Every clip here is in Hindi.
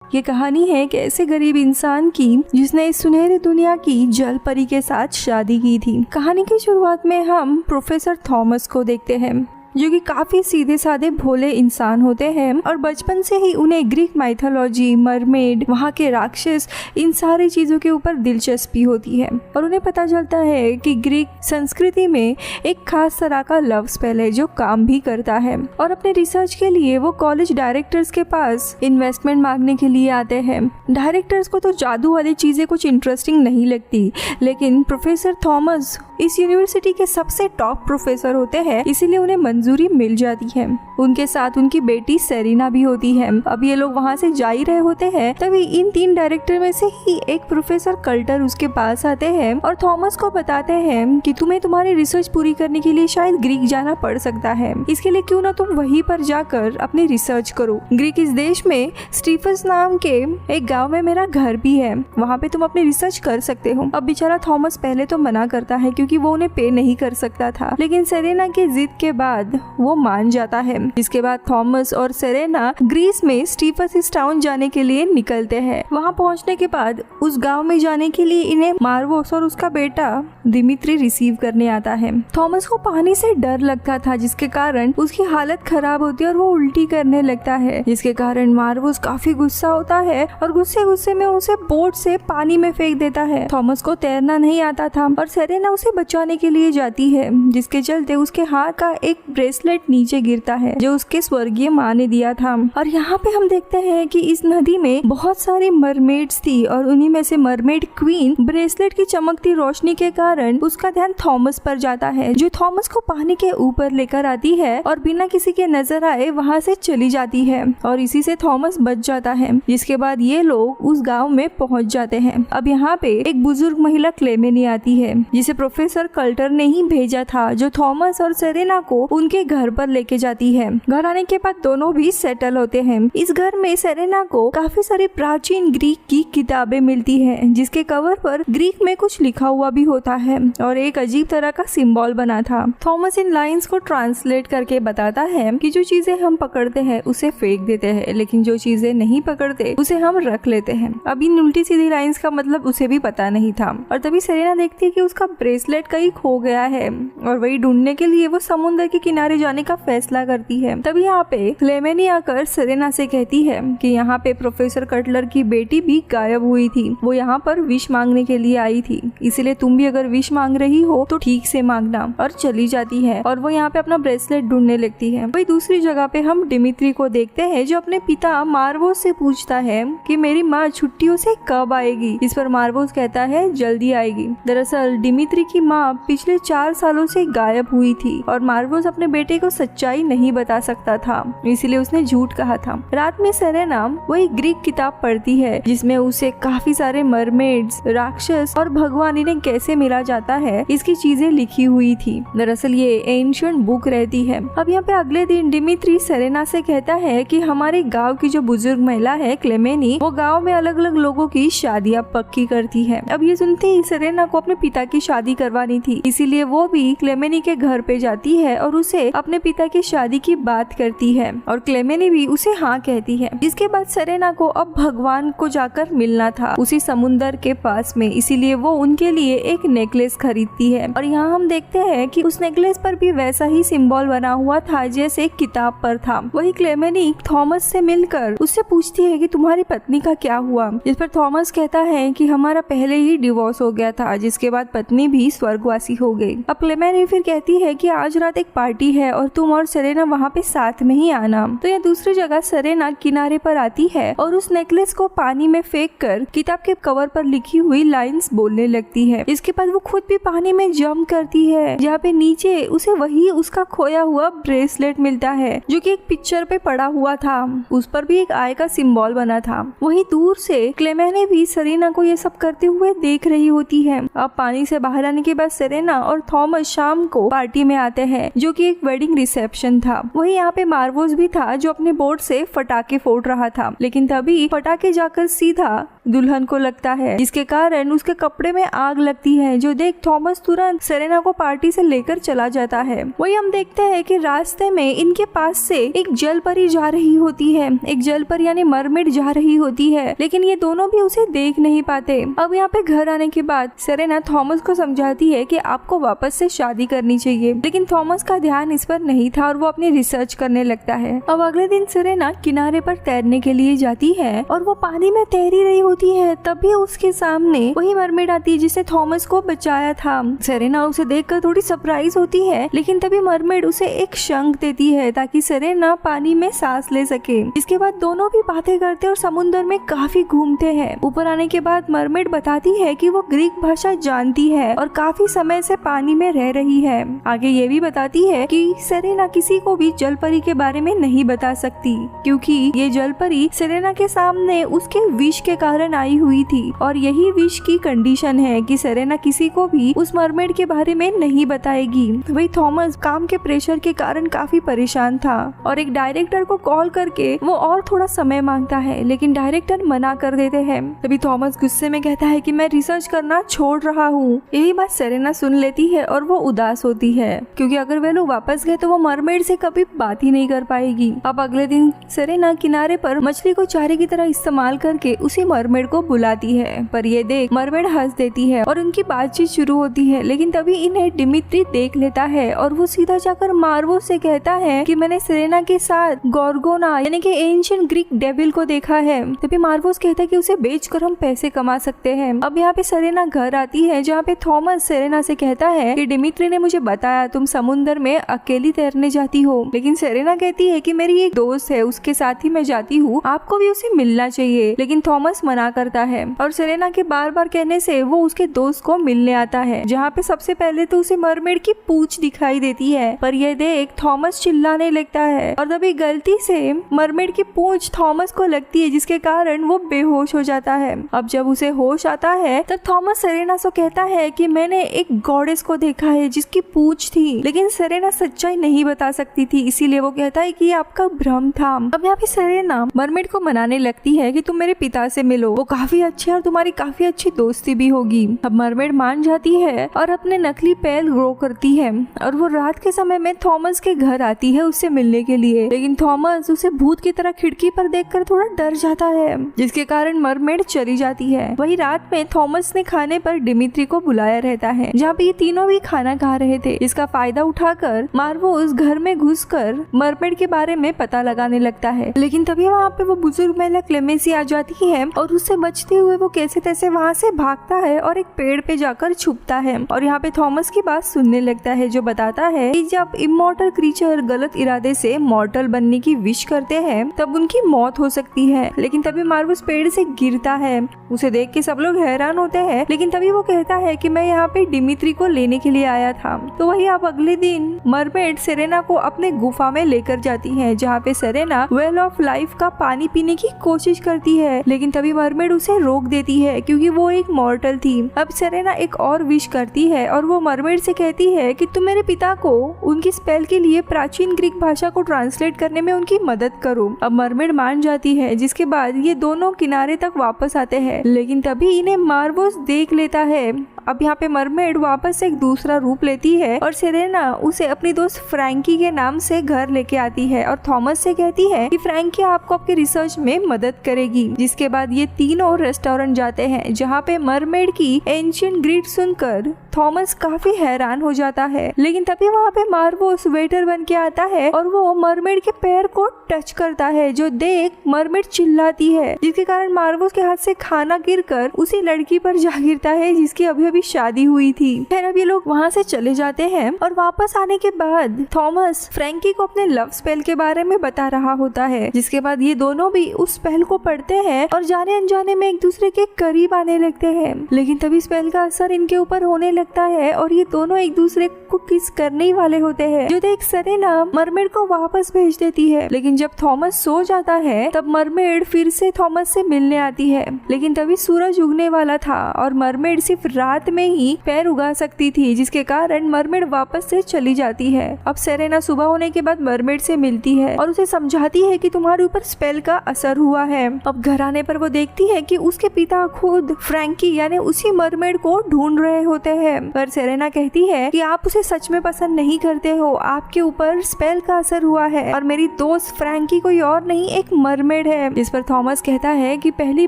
ये कहानी है एक ऐसे गरीब इंसान की जिसने इस सुनहरी दुनिया की जल परी के साथ शादी की थी। कहानी की शुरुआत में हम प्रोफेसर थॉमस को देखते हैं जो कि काफी सीधे साधे भोले इंसान होते हैं और बचपन से ही उन्हें ग्रीक माइथोलॉजी, मरमेड, वहाँ के राक्षस, इन सारी चीजों के ऊपर दिलचस्पी होती है और उन्हें पता चलता है कि ग्रीक संस्कृति में एक खास तरह का लव स्पेल है जो काम भी करता है। और अपने रिसर्च के लिए वो कॉलेज डायरेक्टर्स के पास इन्वेस्टमेंट मांगने के लिए आते हैं। डायरेक्टर्स को तो जादू वाली चीजें कुछ इंटरेस्टिंग नहीं लगती, लेकिन प्रोफेसर थॉमस इस यूनिवर्सिटी के सबसे टॉप प्रोफेसर होते हैं, इसीलिए उन्हें मंजूरी मिल जाती है। उनके साथ उनकी बेटी सेरेना भी होती है। अब ये लोग वहाँ से जा ही रहे होते हैं, तभी इन 3 डायरेक्टर में से ही एक प्रोफेसर कल्टर उसके पास आते हैं और थॉमस को बताते हैं कि तुम्हें तुम्हारी रिसर्च पूरी करने के लिए शायद ग्रीक जाना पड़ सकता है, इसके लिए क्यों ना तुम वहीं पर जाकर अपनी रिसर्च करो। ग्रीक इस देश में स्टीफस नाम के एक गाँव में मेरा घर भी है, वहाँ पे तुम अपनी रिसर्च कर सकते हो। अब बेचारा थॉमस पहले तो मना करता है क्योंकि वो उन्हें पे नहीं कर सकता था, लेकिन सेरेना की जिद के बाद वो मान जाता है। इसके बाद थॉमस और सेरेना ग्रीस में स्टीफस टाउन जाने के लिए निकलते हैं। वहाँ पहुँचने के बाद उस गांव में जाने के लिए इन्हें मार्वोस और उसका बेटा दिमित्री रिसीव करने आता है। थॉमस को पानी से डर लगता था, जिसके कारण उसकी हालत खराब होती है और वो उल्टी करने लगता है, जिसके कारण मार्वोस काफी गुस्सा होता है और गुस्से में उसे बोट से पानी में फेंक देता है। थॉमस को तैरना नहीं आता था और सेरेना उसे बचाने के लिए जाती है, जिसके चलते उसके हाथ का एक ब्रेसलेट नीचे गिरता है जो उसके स्वर्गीय माँ ने दिया था। और यहाँ पे हम देखते हैं कि इस नदी में बहुत सारी मरमेड्स थी और उन्हीं में से मरमेड क्वीन ब्रेसलेट की चमकती रोशनी के कारण उसका ध्यान थॉमस पर जाता है, जो थॉमस को पानी के ऊपर लेकर आती है और बिना किसी के नजर आए वहाँ से चली जाती है और इसी से थॉमस बच जाता है। जिसके बाद ये लोग उस गाँव में पहुँच जाते हैं। अब यहाँ पे एक बुजुर्ग महिला क्लेमेनी आती है जिसे प्रोफेसर कल्टर ने ही भेजा था, जो थॉमस और सेरेना को उनके घर पर लेके जाती है। घर आने के बाद दोनों भी सेटल होते हैं। इस घर में सेरेना को काफी सारी प्राचीन ग्रीक की किताबें मिलती हैं, जिसके कवर पर ग्रीक में कुछ लिखा हुआ भी होता है और एक अजीब तरह का सिंबल बना था। थॉमस इन लाइंस को ट्रांसलेट करके बताता है कि जो चीजें हम पकड़ते हैं उसे फेंक देते हैं, लेकिन जो चीजें नहीं पकड़ते उसे हम रख लेते हैं। अब इन उल्टी सीधी लाइंस का मतलब उसे भी पता नहीं था और तभी सेरेना देखती है कि उसका ब्रेसलेट कहीं खो गया है और वही ढूंढने के लिए वो समुद्र के किनारे जाने का फैसला करती है। तभी यहाँ पे क्लेमेनी आकर सेरेना से कहती है कि यहाँ पे प्रोफेसर कटलर की बेटी भी गायब हुई थी, वो यहाँ पर विश मांगने के लिए आई थी, इसीलिए तुम भी अगर विश मांग रही हो तो ठीक से मांगना। और चली जाती है और वो यहाँ पे अपना ब्रेसलेट ढूंढने लगती है। वही दूसरी जगह पे हम डिमित्री को देखते हैं जो अपने पिता मार्वोस से पूछता है कि मेरी माँ छुट्टियों से कब आएगी। इस पर मार्वोस कहता है जल्दी आएगी। दरअसल डिमित्री की माँ पिछले 4 सालों से गायब हुई थी और मार्वोस अपने बेटे को सच्चाई नहीं बता सकता था, इसलिए उसने झूठ कहा था। रात में सेरेना वही ग्रीक किताब पढ़ती है जिसमें उसे काफी सारे मरमेड्स, राक्षस और भगवान इन्हें कैसे मिला जाता है इसकी चीजें लिखी हुई थी। दरअसल ये एंशिएंट बुक रहती है। अब यहाँ पे अगले दिन डिमित्री सेरेना से कहता है कि हमारे गाँव की जो बुजुर्ग महिला है क्लेमेनी, वो गाँव में अलग अलग लोगों की शादियाँ पक्की करती है। अब ये सुनते ही सेरेना को अपने पिता की शादी करवानी थी, इसीलिए वो भी क्लेमेनी के घर पे जाती है और उसे अपने पिता की शादी की बात करती है और क्लेमेनी भी उसे हाँ कहती है। जिसके बाद सेरेना को अब भगवान को जाकर मिलना था उसी समुंदर के पास में, इसीलिए वो उनके लिए एक नेकलेस खरीदती है और यहाँ हम देखते हैं कि उस नेकलेस पर भी वैसा ही सिंबल बना हुआ था जैसे किताब पर था। वही क्लेमेनी थॉमस से मिलकर उससे पूछती है कि तुम्हारी पत्नी का क्या हुआ, जिस पर थॉमस कहता है कि हमारा पहले ही डिवोर्स हो गया था, जिसके बाद पत्नी भी स्वर्गवासी हो गई। अब क्लेमेनी फिर कहती है कि आज रात एक पार्टी है और तुम और सेरेना वहाँ पे साथ में ही आना। तो यह दूसरी जगह सेरेना किनारे पर आती है और उस नेकलेस को पानी में फेंककर किताब के कवर पर लिखी हुई लाइंस बोलने लगती है। इसके बाद वो खुद भी पानी में जंप करती है, जहाँ पे नीचे उसे वही उसका खोया हुआ ब्रेसलेट मिलता है जो कि एक पिक्चर पे पड़ा हुआ था, उस पर भी एक आय का सिंबल बना था। वहीं दूर से क्लेमेनी भी सेरेना को ये सब करते हुए देख रही होती है। अब पानी से बाहर आने के बाद सेरेना और थॉमस शाम को पार्टी में आते हैं जो कि एक वेडिंग रिसेप्शन था। वही यहाँ पे मार्वोस भी था जो अपने बोट से फटाके फोड़ रहा था, लेकिन तभी फटाके जाकर सीधा दुल्हन को लगता है, जिसके कारण उसके कपड़े में आग लगती है, जो देख थॉमस तुरंत सेरेना को पार्टी से लेकर चला जाता है। वही हम देखते हैं कि रास्ते में इनके पास से एक जल परी जा रही होती है, एक जल परी यानी मरमेड जा रही होती है, लेकिन ये दोनों भी उसे देख नहीं पाते। अब यहाँ पे घर आने के बाद सेरेना थॉमस को समझाती है कि आपको वापस से शादी करनी चाहिए, लेकिन थॉमस का ध्यान इस पर नहीं था और वो अपनी रिसर्च करने लगता है। अब अगले दिन सेरेना किनारे पर तैरने के लिए जाती है और वो पानी में तैरी रही होती है, तभी उसके सामने वही मरमेड आती है जिसने थॉमस को बचाया था। सेरेना उसे देखकर थोड़ी सरप्राइज होती है, लेकिन तभी मरमेड उसे एक शंख देती है ताकि सेरेना पानी में सांस ले सके। इसके बाद दोनों भी बातें करते और समुद्र में काफी घूमते हैं। ऊपर आने के बाद मरमेड बताती है कि वो ग्रीक भाषा जानती है और काफी समय से पानी में रह रही है। आगे ये भी बताती है कि सेरेना किसी को भी जलपरी के बारे में नहीं बता सकती, क्योंकि ये जलपरी सेरेना के सामने उसके विष के कारण आई हुई थी और यही विष की कंडीशन है कि सेरेना किसी को भी उस मरमेड के बारे में नहीं बताएगी। वही थॉमस काम के प्रेशर के कारण काफी परेशान था और एक डायरेक्टर को कॉल करके वो और थोड़ा समय मांगता है, लेकिन डायरेक्टर मना कर देते हैं। तभी थॉमस गुस्से में कहता है कि मैं रिसर्च करना छोड़ रहा हूँ। यही बात सेरेना सुन लेती है और वो उदास होती है, क्योंकि अगर वे लोग वापस गए तो वो मरमेड से कभी बात ही नहीं कर पाएगी। अब अगले दिन सेरेना किनारे पर मछली को चारे की तरह इस्तेमाल करके उसी मरमेड को बुलाती है, पर ये देख मरमेड हंस देती है और उनकी बातचीत शुरू होती है। लेकिन तभी इन्हें डिमित्री देख लेता है और वो सीधा जाकर मार्वो से कहता है कि मैंने सेरेना के साथ गोर्गोना यानी कि एंशिएंट ग्रीक डेविल को देखा है। तभी मार्वोस कहता है कि उसे बेचकर हम पैसे कमा सकते हैं। अब यहाँ पे सेरेना घर आती है, जहाँ पे थॉमस सेरेना से कहता है कि डिमित्री ने मुझे बताया तुम समुद्र में अकेली तैरने जाती हो, लेकिन सेरेना कहती है कि मेरी एक दोस्त है, उसके साथ ही मैं जाती हूँ, आपको भी उसे मिलना चाहिए। लेकिन थॉमस मना करता है और सेरेना के बार बार कहने से वो उसके दोस्त को मिलने आता है, जहाँ पे सबसे पहले तो उसे मरमेड की पूंछ दिखाई देती है, पर यह देख थॉमस चिल्लाने लगता है और तभी गलती से मरमेड की पूंछ थॉमस को लगती है, जिसके कारण वो बेहोश हो जाता है। अब जब उसे होश आता है तब थॉमस सेरेना से कहता है कि मैंने एक गॉडेस को देखा है जिसकी पूंछ थी, लेकिन सेरेना सच्चाई नहीं बता सकती थी, इसीलिए वो कहता है कि ये आपका भ्रम था। अब यहाँ पे सेरेना मरमेड को मनाने लगती है कि तुम मेरे पिता से मिलो, वो काफी अच्छे और तुम्हारी काफी अच्छी दोस्ती भी होगी। अब मरमेड मान जाती है और अपने नकली पैर ग्रो करती है और वो रात के समय में थॉमस के घर आती है उससे मिलने के लिए, लेकिन थॉमस उसे भूत की तरह खिड़की पर देखकर थोड़ा डर जाता है, जिसके कारण मरमेड चली जाती है। वही रात में थॉमस ने खाने पर डिमित्री को बुलाया रहता है, जहाँ पे ये तीनों भी खाना खा रहे थे। इसका फायदा उठाकर मार्वो उस घर में घुसकर मरमेड के बारे में पता लगाने लगता है, लेकिन तभी वहाँ पे वो बुजुर्ग महिला क्लेमेंसी आ जाती है और उससे बचते हुए वो कैसे तैसे वहाँ से भागता है और एक पेड़ पे जाकर छुपता है और यहाँ पे थॉमस की बात सुनने लगता है, जो बताता है कि जब इमॉर्टल क्रीचर गलत इरादे से मॉर्टल बनने की विश करते हैं तब उनकी मौत हो सकती है। लेकिन तभी मार्वस पेड़ से गिरता है, उसे देख के सब लोग हैरान होते हैं, लेकिन तभी वो कहता है कि मैं यहाँ पे डिमित्री को लेने के लिए आया था। तो वही अब अगले दिन मरमेड सेरेना को अपने गुफा में लेकर जाती है, जहाँ पे सेरेना वेल ऑफ लाइफ का पानी पीने की कोशिश करती है, लेकिन तभी मरमेड उसे रोक देती है क्योंकि वो एक मॉर्टल थी। अब सेरेना एक और विश करती है और वो मरमेड से कहती है कि तुम मेरे पिता को उनकी स्पेल के लिए प्राचीन ग्रीक भाषा को ट्रांसलेट करने में उनकी मदद करो। अब मरमेड मान जाती है, जिसके बाद ये दोनों किनारे तक वापस आते हैं, लेकिन तभी इन्हें मार्वोस देख लेता है। अब यहाँ पे मरमेड वापस एक दूसरा रूप लेती है और सेरेना उसे अपनी दोस्त फ्रैंकी के नाम से घर लेके आती है और थॉमस से कहती है कि फ्रैंकी आपको आपके रिसर्च में मदद करेगी। जिसके बाद ये तीनों रेस्टोरेंट जाते हैं, जहाँ पे मरमेड की एंशिएंट ग्रीक सुनकर थॉमस काफी हैरान हो जाता है, लेकिन तभी वहाँ पे मार्वोस वेटर बन के आता है और वो मरमेड के पैर को टच करता है, जो देख मरमेड चिल्लाती है, जिसके कारण मार्वोस के हाथ से खाना गिरकर उसी लड़की पर जा गिरता है जिसकी अभी अभी शादी हुई थी। फिर अब ये लोग वहाँ से चले जाते हैं और वापस आने के बाद थॉमस फ्रैंकी को अपने लव स्पेल के बारे में बता रहा होता है, जिसके बाद ये दोनों भी उस स्पेल को पढ़ते हैं और जाने अनजाने में एक दूसरे के करीब आने लगते हैं। लेकिन तभी स्पेल का असर इनके ऊपर होने लगता है और ये दोनों एक दूसरे को किस करने ही वाले होते हैं, जो देख सेरेना मरमेड को वापस भेज देती है। लेकिन जब थॉमस सो जाता है तब मरमेड फिर से थॉमस से मिलने आती है, लेकिन तभी सूरज उगने वाला था और मरमेड सिर्फ रात रात में ही पैर उगा सकती थी, जिसके कारण मरमेड वापस से चली जाती है। अब सेरेना सुबह होने के बाद मरमेड से मिलती है और उसे समझाती है कि तुम्हारे ऊपर स्पेल का असर हुआ है। अब घर आने पर वो देखती है कि उसके पिता खुद फ्रैंकी यानी उसी मरमेड को ढूंढ रहे होते हैं, पर सेरेना कहती है कि आप उसे सच में पसंद नहीं करते हो, आपके ऊपर स्पेल का असर हुआ है और मेरी दोस्त फ्रैंकी कोई और नहीं एक मरमेड है। जिस पर थॉमस कहता है कि पहली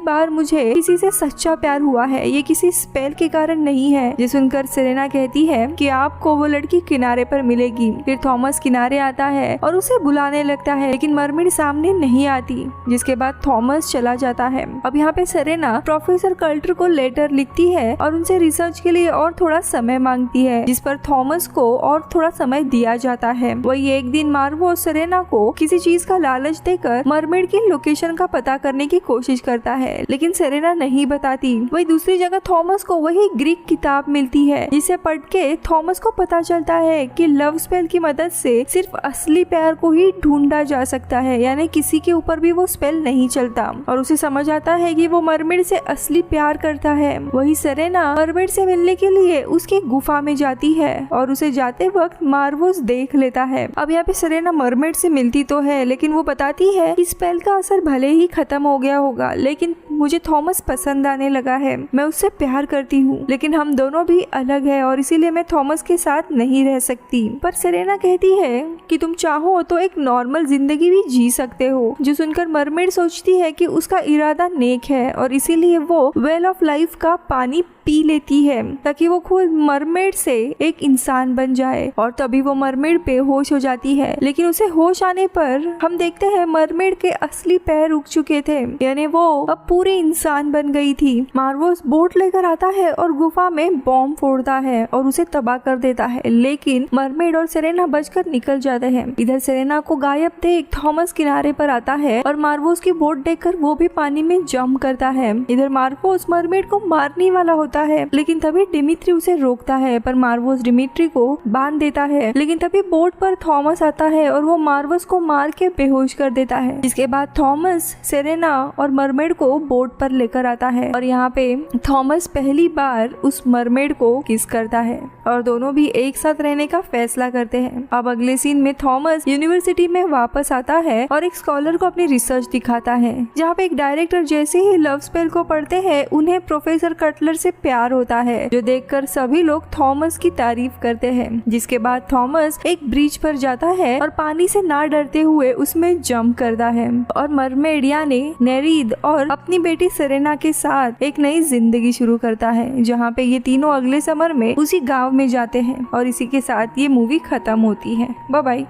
बार मुझे किसी से सच्चा प्यार हुआ है, ये किसी स्पेल के कारण नहीं है। ये सुनकर सेरेना कहती है कि आपको वो लड़की किनारे पर मिलेगी। फिर थॉमस किनारे आता है और उसे बुलाने लगता है, लेकिन मरमेड सामने नहीं आती, जिसके बाद थॉमस चला जाता है। अब यहाँ पे सेरेना प्रोफेसर कल्टर को लेटर लिखती है और उनसे रिसर्च के लिए और थोड़ा समय मांगती है, जिस पर थॉमस को और थोड़ा समय दिया जाता है। वही एक दिन मार्वो सेरेना को किसी चीज का लालच देकर मरमेड की लोकेशन का पता करने की कोशिश करता है, लेकिन सेरेना नहीं बताती। वही दूसरी जगह थॉमस को वही ग्रीक किताब मिलती है, जिसे पढ़ के थॉमस को पता चलता है कि लव स्पेल की मदद से सिर्फ असली प्यार को ही ढूंढा जा सकता है, यानी किसी के ऊपर भी वो स्पेल नहीं चलता। और उसे समझ आता है कि वो मरमेड से असली प्यार करता है। वही सेरेना मरमेड से मिलने के लिए उसकी गुफा में जाती है और उसे जाते वक्त मार्वोस देख लेता है। अब यहाँ पे सेरेना मरमेड से मिलती तो है, लेकिन वो बताती है कि स्पेल का असर भले ही खत्म हो गया होगा, लेकिन मुझे थॉमस पसंद आने लगा है, मैं उससे प्यार करती हूँ, लेकिन हम दोनों भी अलग है और इसीलिए मैं थॉमस के साथ नहीं रह सकती। पर सेरेना कहती है कि तुम चाहो तो एक नॉर्मल जिंदगी भी जी सकते हो। जो सुनकर मरमेड सोचती है कि उसका इरादा नेक है और इसीलिए वो वेल ऑफ लाइफ का पानी पी लेती है ताकि वो खुद मरमेड से एक इंसान बन जाए। और तभी वो मरमेड बेहोश हो जाती है, लेकिन उसे होश आने पर हम देखते हैं मरमेड के असली पैर उग चुके थे, यानी वो अब पूरी इंसान बन गई थी। मार्वोस बोट लेकर आता है और गुफा में बॉम्ब फोड़ता है और उसे तबाह कर देता है, लेकिन मरमेड और सेरेना बचकर निकल जाते हैं। इधर सेरेना को गायब देख थॉमस किनारे पर आता है और मार्वोस की बोट देखकर वो भी पानी में जंप करता है। इधर मार्वोस मरमेड को मारने वाला होता है, लेकिन तभी डिमित्री उसे रोकता है, पर मार्वोस डिमित्री को बांध देता है। लेकिन तभी बोट पर थॉमस आता है और वो मार्वोस को मार के बेहोश कर देता है। इसके बाद थॉमस सेरेना और मरमेड को बोट पर लेकर आता है और यहाँ पे थॉमस पहली बार उस मरमेड को किस करता है और दोनों भी एक साथ रहने का फैसला करते हैं। अब अगले सीन में थॉमस यूनिवर्सिटी में वापस आता है और एक स्कॉलर को अपनी रिसर्च दिखाता है, जहाँ पे एक डायरेक्टर जैसे ही लव स्पेल को पढ़ते हैं उन्हें प्रोफेसर कटलर से प्यार होता है, जो देखकर सभी लोग थॉमस की तारीफ करते हैं। जिसके बाद थॉमस एक ब्रिज पर जाता है और पानी से ना डरते हुए उसमें जंप करता है और मरमेड यानी नेरीद और अपनी बेटी सेरेना के साथ एक नई जिंदगी शुरू करता है, जहाँ पे ये तीनों अगले समर में उसी गांव में जाते हैं। और इसी के साथ ये मूवी खत्म होती है। Bye bye.